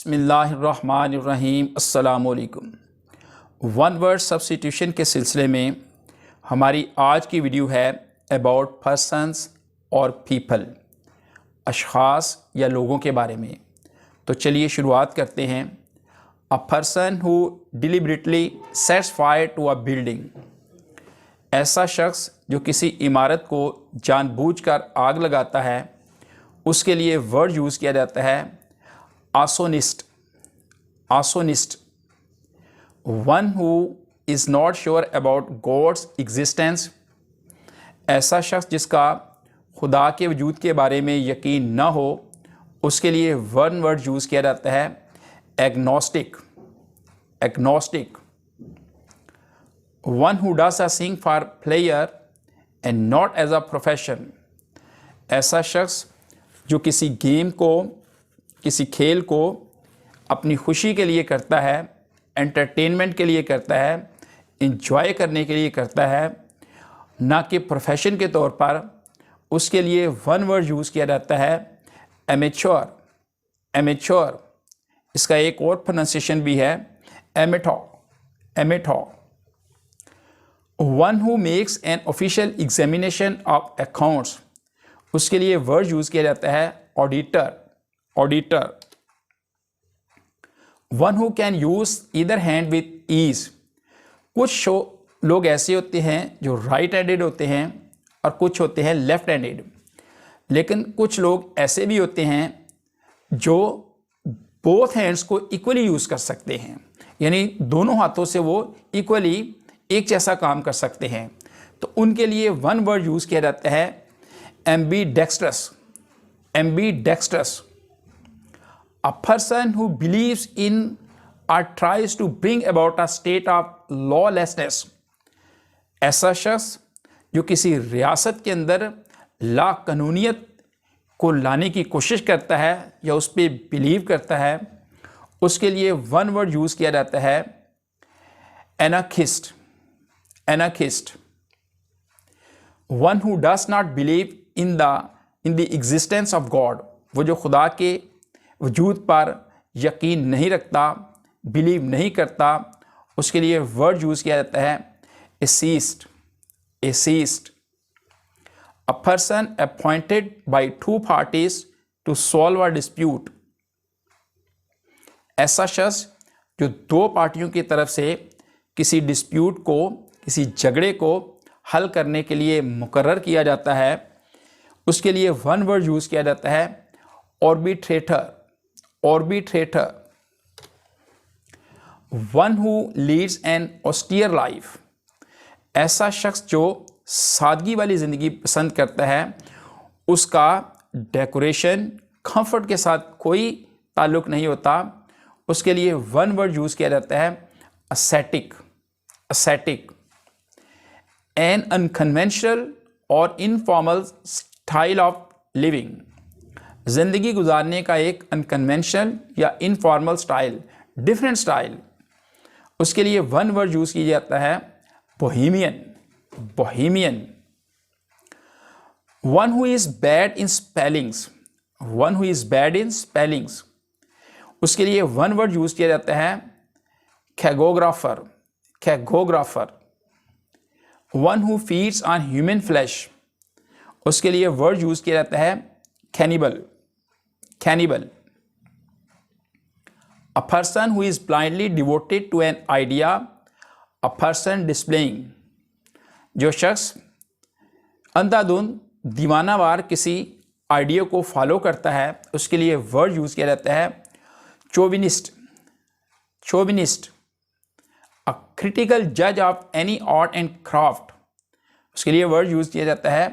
बिस्मिल्लाहिर्रहमानिर्रहीम अस्सलामुअलैकुम। One word substitution के सिलसिले में हमारी आज की वीडियो है अबाउट पर्सन्स और पीपल, अशख़ास या लोगों के बारे में। तो चलिए शुरुआत करते हैं। A person who deliberately sets fire to a building, ऐसा शख्स जो किसी इमारत को जानबूझकर आग लगाता है, उसके लिए वर्ड यूज़ किया जाता है आसोनिस्ट। आसोनिस्ट। One who is not sure about God's existence, ऐसा शख्स जिसका खुदा के वजूद के बारे में यकीन न हो, उसके लिए वन वर्ड यूज़ किया जाता है agnostic. Agnostic. One who does a thing for player and not as a profession, ऐसा शख्स जो किसी गेम को, किसी खेल को अपनी खुशी के लिए करता है, एंटरटेनमेंट के लिए करता है, इंजॉय करने के लिए करता है, ना कि प्रोफेशन के तौर पर, उसके लिए वन वर्ड यूज़ किया जाता है एमेच्योर। एमेच्योर। इसका एक और प्रोनाउंसिएशन भी है एमेटो। एमेटो। One who makes an official examination of accounts, उसके लिए वर्ड यूज़ किया जाता है auditor. Auditor. One who can use either hand with ease, कुछ लोग ऐसे होते हैं जो राइट हैंडेड होते हैं और कुछ होते हैं लेफ्ट हैंडेड, लेकिन कुछ लोग ऐसे भी होते हैं जो बोथ हैंड्स को इक्वली यूज़ कर सकते हैं, यानी दोनों हाथों से वो इक्वली एक जैसा काम कर सकते हैं। तो उनके लिए वन वर्ड यूज़ किया जाता है ambidextrous. Ambidextrous. A person who believes in or tries to bring about a state of lawlessness, ऐसा शख्स जो किसी रियासत के अंदर ला कानूनियत को लाने की कोशिश करता है या उस पर बिलीव करता है, उसके लिए वन वर्ड यूज़ किया जाता है anarchist. Anarchist. One who does not believe in the existence of God, वो जो खुदा के वजूद पर यकीन नहीं रखता, बिलीव नहीं करता, उसके लिए वर्ड यूज़ किया जाता है atheist. Atheist. A person appointed by two parties to solve a dispute, ऐसा शख्स जो दो पार्टियों की तरफ से किसी डिस्प्यूट को, किसी झगड़े को हल करने के लिए मुकर्रर किया जाता है, उसके लिए वन वर्ड यूज़ किया जाता है arbitrator. Arbitrator. One who leads an austere life, ऐसा शख्स जो सादगी वाली ज़िंदगी पसंद करता है, उसका डेकोरेशन, कंफर्ट के साथ कोई ताल्लुक़ नहीं होता, उसके लिए वन वर्ड यूज़ किया जाता है ascetic। ascetic। एन अनकन्वेंशनल और इनफॉर्मल स्टाइल ऑफ लिविंग, ज़िंदगी गुजारने का एक अनकन्वेंशनल या इनफॉर्मल स्टाइल, डिफरेंट स्टाइल, उसके लिए वन वर्ड यूज़ किया जाता है bohemian. Bohemian. One who is bad in spellings, one who is bad in spellings, उसके लिए वन वर्ड यूज़ किया जाता है cacographer. Cacographer. One who feeds on human flesh, उसके लिए वर्ड यूज़ किया जाता है cannibal. Cannibal. A person who is blindly devoted to an idea, a person displaying, जो शख्स अंधाधुंध दीवानावार किसी आइडिया को फॉलो करता है, उसके लिए वर्ड यूज़ किया जाता है चोविनिस्ट। चोविनिस्ट। अ क्रिटिकल जज of any art and craft, उसके लिए वर्ड यूज़ किया जाता है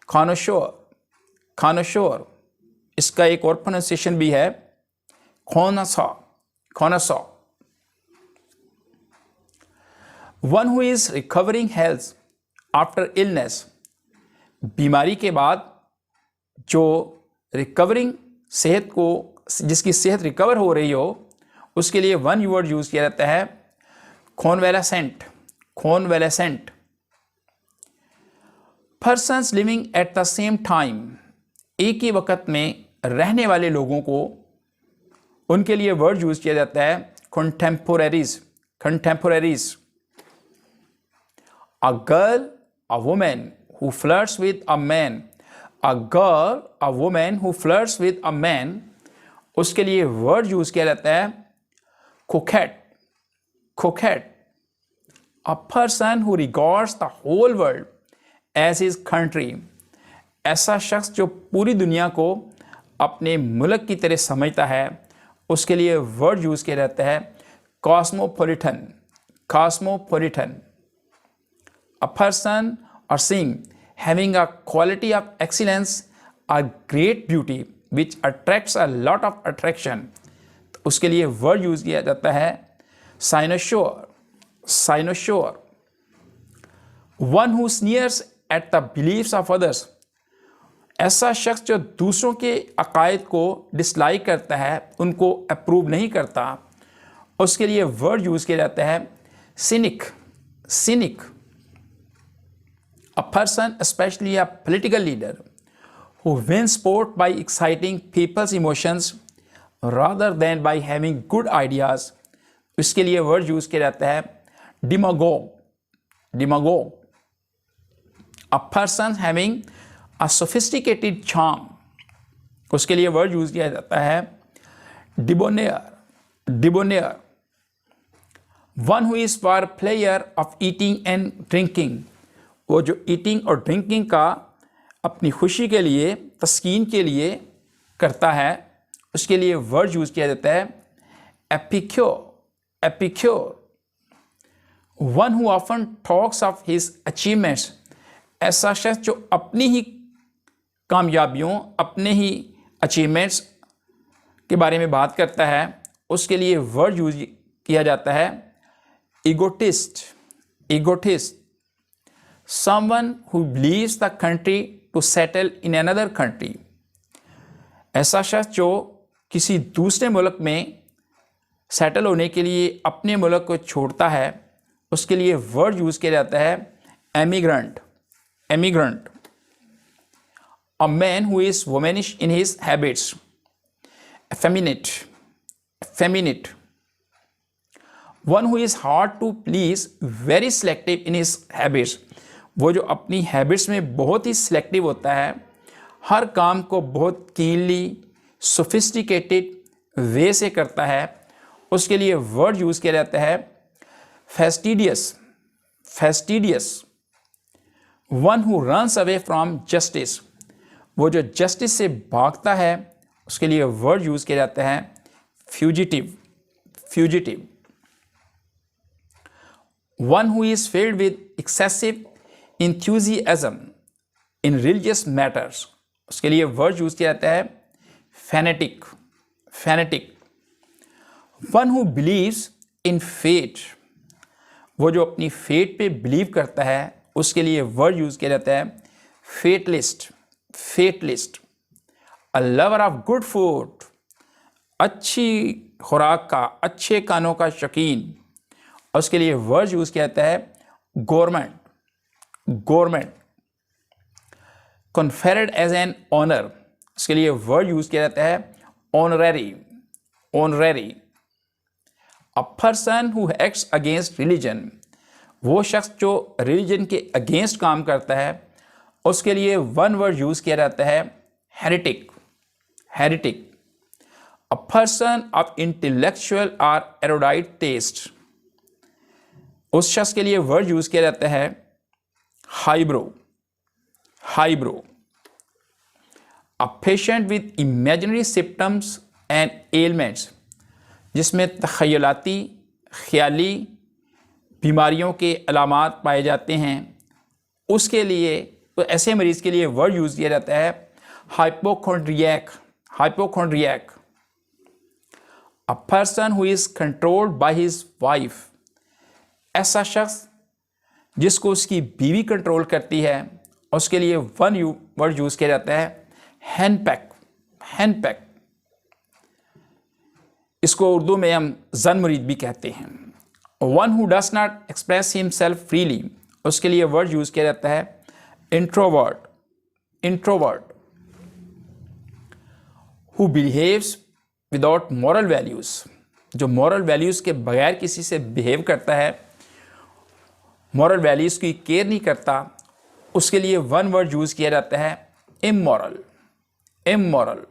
कॉनोशोर। कॉनोशोर। इसका एक और प्रोनाउंसिएशन भी है Khonsa. Khonsa. One who is recovering health after illness, बीमारी के बाद जो रिकवरिंग सेहत को, जिसकी सेहत रिकवर हो रही हो, उसके लिए वन वर्ड यूज़ किया जाता है convalescent. Convalescent. Persons living at the same time, एक ही वक्त में रहने वाले लोगों को उनके लिए वर्ड यूज किया जाता है contemporaries, contemporaries. A girl, a woman who flirts with a man, a girl, a woman who flirts with a man, उसके लिए वर्ड यूज किया जाता है coquette, coquette. A person who regards the whole world as his country, ऐसा शख्स जो पूरी दुनिया को अपने मुल्क की तरह समझता है, उसके लिए वर्ड यूज किया जाता है cosmopolitan, cosmopolitan. A person or thing having a quality of excellence, a great beauty which attracts a lot of attraction, उसके लिए वर्ड यूज किया जाता है cynosure, cynosure. One who sneers at the beliefs of others, ऐसा शख्स जो दूसरों के अकायद को डिसलाइक करता है, उनको अप्रूव नहीं करता, उसके लिए वर्ड यूज किया जाता है scenic, scenic. A person specially a political leader who wins sport by exciting people's emotions rather than by having good ideas, इसके लिए वर्ड यूज किया जाता है demagogue, demagogue। A person having a sophisticated charm, उसके लिए word use किया जाता है debonair, debonair। One who is for pleasure of eating and drinking, वो जो ईटिंग और ड्रिंकिंग का अपनी खुशी के लिए, तस्कीन के लिए करता है, उसके लिए वर्ड यूज किया जाता है epicure, epicure. One who often talks of his achievements, ऐसा शख्स जो अपनी ही कामयाबियों, अपने ही अचीवमेंट्स के बारे में बात करता है, उसके लिए वर्ड यूज किया जाता है egotist, egotist. Someone who believes the country to settle in another country, ऐसा शख्स जो किसी दूसरे मुल्क में सेटल होने के लिए अपने मुल्क को छोड़ता है, उसके लिए वर्ड यूज किया जाता है emigrant, emigrant. A man who is womanish in his habits, effeminate, effeminate। One who is hard to please, very selective in his habits, वो जो अपनी हैबिट्स में बहुत ही सिलेक्टिव होता है, हर काम को बहुत कीनली, सोफिस्टिकेटेड वे से करता है, उसके लिए वर्ड यूज किया जाता है fastidious, fastidious. One who runs away from justice, वो जो जस्टिस से भागता है, उसके लिए वर्ड यूज किया जाता है fugitive, fugitive. One who is filled with excessive enthusiasm in religious matters, उसके लिए वर्ड यूज किया जाता है fanatic, fanatic। One who believes in fate, वो जो अपनी फेट पे बिलीव करता है, उसके लिए वर्ड यूज किया जाता है fatalist, fatalist। A lover of good food, अच्छी खुराक का, अच्छे खानों का शौकीन, उसके लिए वर्ड यूज किया जाता है government, government. Conferred as an honour, इसके लिए वर्ड यूज किया जाता है honorary, honorary. A person who acts against religion, वो शख्स जो रिलीजन के अगेंस्ट काम करता है, उसके लिए वन वर्ड यूज किया जाता है हेरिटिक, हेरिटिक। अ पर्सन ऑफ इंटेलेक्चुअल और एरोडाइट टेस्ट, उस शख्स के लिए वर्ड यूज किया जाता है highbrow, highbrow. A patient with imaginary symptoms and ailments, जिसमें तखयलाती, ख्याली बीमारियों के अलामात पाए जाते हैं, उसके लिए, तो ऐसे मरीज़ के लिए वर्ड यूज़ किया जाता है hypochondriac, hypochondriac. A person who is controlled by his wife, ऐसा शख्स जिसको उसकी बीवी कंट्रोल करती है, उसके लिए वन वर्ड यूज किया जाता है हैंडपैक, हैंडपैक। इसको उर्दू में हम जन मुरीद भी कहते हैं। One who does not express himself freely, उसके लिए वर्ड यूज किया जाता है introvert, introvert. Who behaves without moral values, जो मॉरल वैल्यूज़ के बगैर किसी से बिहेव करता है, मॉरल वैल्यूज़ की केयर नहीं करता, उसके लिए वन वर्ड यूज़ किया जाता है immoral. Immoral.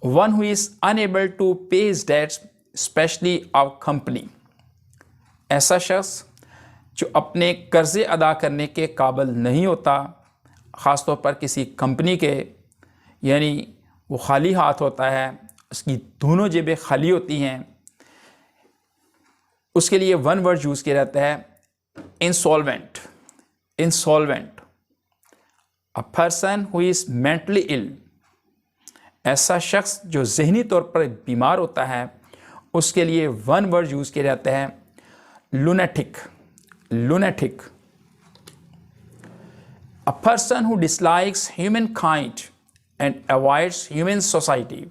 One who is unable to pay his debts specially of company, ऐसा शख्स जो अपने कर्जे अदा करने के काबिल नहीं होता, ख़ास तौर पर किसी कंपनी के, यानी वो खाली हाथ होता है, उसकी दोनों जेबें खाली होती हैं, उसके लिए वन वर्ड यूज़ किया जाता है insolvent. Insolvent. A person who is mentally ill, ऐसा शख्स जो जहनी तौर पर बीमार होता है, उसके लिए वन वर्ड यूज़ किया जाता है lunatic. Lunatic. A person who dislikes humankind and avoids human society,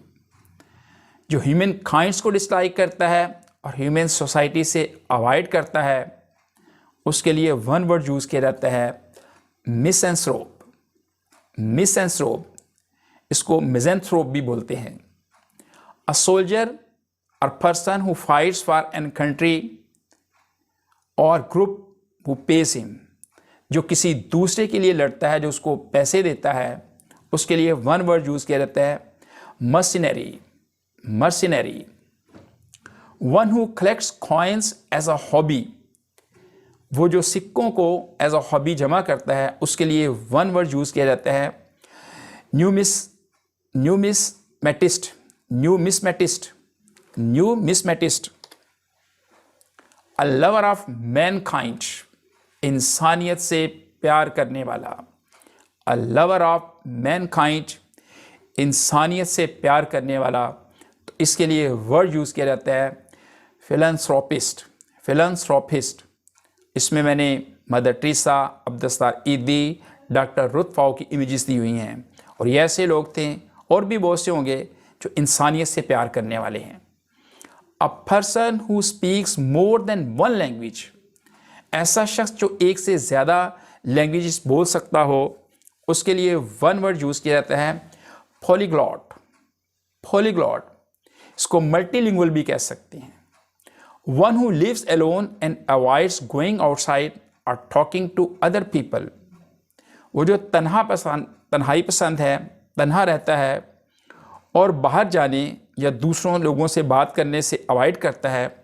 जो ह्यूमन काइंड्स को डिसलाइक करता है और ह्यूमन सोसाइटी से अवॉइड करता है, उसके लिए वन वर्ड यूज़ किया जाता है मिसएंथ्रोप। मिसएंथ्रोप, इसको मिज़ेंथ्रोप भी बोलते हैं। अ सोल्जर और person who fights for an country और ग्रुप हु पेज हिम, जो किसी दूसरे के लिए लड़ता है, जो उसको पैसे देता है, उसके लिए वन वर्ड यूज़ किया जाता है mercenary. Mercenary. One who collects coins as a hobby, वो जो सिक्कों को एज अ हॉबी जमा करता है, उसके लिए वन वर्ड यूज़ किया जाता है न्यूमिसमेटिस्ट। न्यूमिसमेटिस्ट। न्यूमिसमेटिस्ट। अ लवर ऑफ मैनकाइंड, इंसानियत से प्यार करने वाला। अ लवर ऑफ मैनकाइंड, इंसानियत से प्यार करने वाला, तो इसके लिए वर्ड यूज़ किया जाता है फिलैंथ्रोपिस्ट। फिलैंथ्रोपिस्ट। इसमें मैंने मदर टेरेसा, अब्दुस्तार ईदी, डॉक्टर रुतफाओ की इमेजेस दी हुई हैं, और ये ऐसे लोग थे, और भी बहुत से होंगे जो इंसानियत से प्यार करने वाले हैं। A person who speaks more than one language, ऐसा शख्स जो एक से ज़्यादा लैंग्वेजेस बोल सकता हो, उसके लिए वन वर्ड यूज़ किया जाता है पॉलीग्लॉट। पॉलीग्लॉट, इसको मल्टीलिंगुअल भी कह सकते हैं। One who lives alone and avoids going outside और टॉकिंग टू अदर पीपल, वो जो तन्हाई पसंद है, तन्हा रहता है और बाहर जाने या दूसरों लोगों से बात करने से अवॉइड करता है,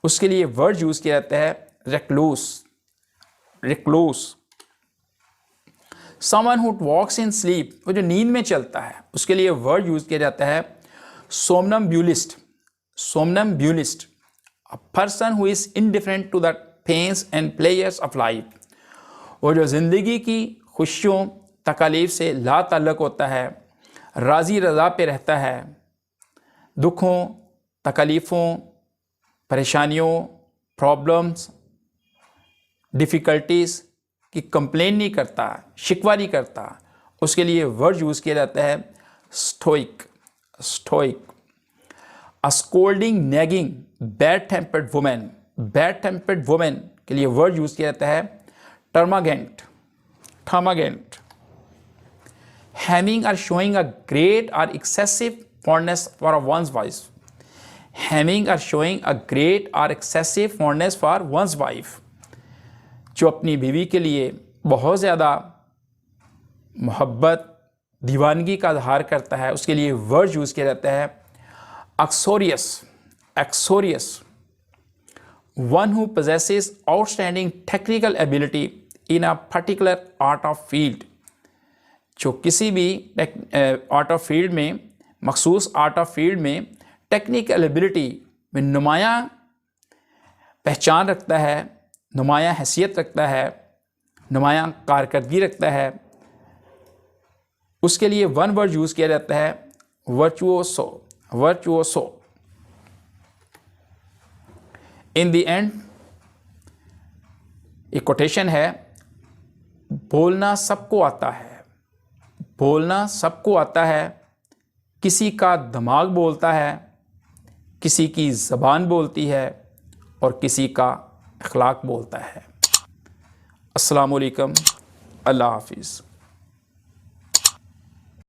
उसके लिए वर्ड यूज़ किया जाता है recluse. Recluse. Someone who walks in sleep, वो जो नींद में चलता है, उसके लिए वर्ड यूज़ किया जाता है somnambulist. Somnambulist. A person who is indifferent to the pains and pleasures of life, वो जो ज़िंदगी की खुशियों तकालीफ से ला ताल्लुक़ होता है, राज़ी रज़ा पे रहता है, दुखों, तकलीफ़ों, परेशानियों, प्रॉब्लम्स, डिफ़िकल्टीज़ की कंप्लेन नहीं करता, शिकवा नहीं करता, उसके लिए वर्ड यूज़ किया जाता है stoic. Stoic. A scolding, nagging, bad tempered women, bad tempered women के लिए वर्ड यूज़ किया जाता है टर्मागेंट। टर्मागेंट। हैविंग और शोइंग अ ग्रेट और excessive fondness for one's wife, having or showing a great or excessive fondness for one's wife, जो अपनी बीवी के लिए बहुत ज़्यादा मोहब्बत, दीवानगी का इजहार करता है, उसके लिए वर्ड यूज़ किया जाता है एक्सोरियस। एक्सोरियस। One who possesses outstanding technical ability in a particular art of field, जो किसी भी आर्ट ऑफ फील्ड में, मखसूस आर्ट ऑफ फील्ड में टेक्निकल एबिलिटी में नुमायाँ पहचान रखता है, नुमायाँ हैसियत रखता है, नुमायाँ कारकर्दगी रखता है, उसके लिए वन वर्ड यूज़ किया जाता है वर्चुओसो। वर्चुओसो। इन द एंड एक कोटेशन है, बोलना सबको आता है, बोलना सबको आता है, किसी का दिमाग बोलता है, किसी की ज़बान बोलती है और किसी का अखलाक बोलता है। अस्सलामु अलैकुम। अल्लाह हाफिज़।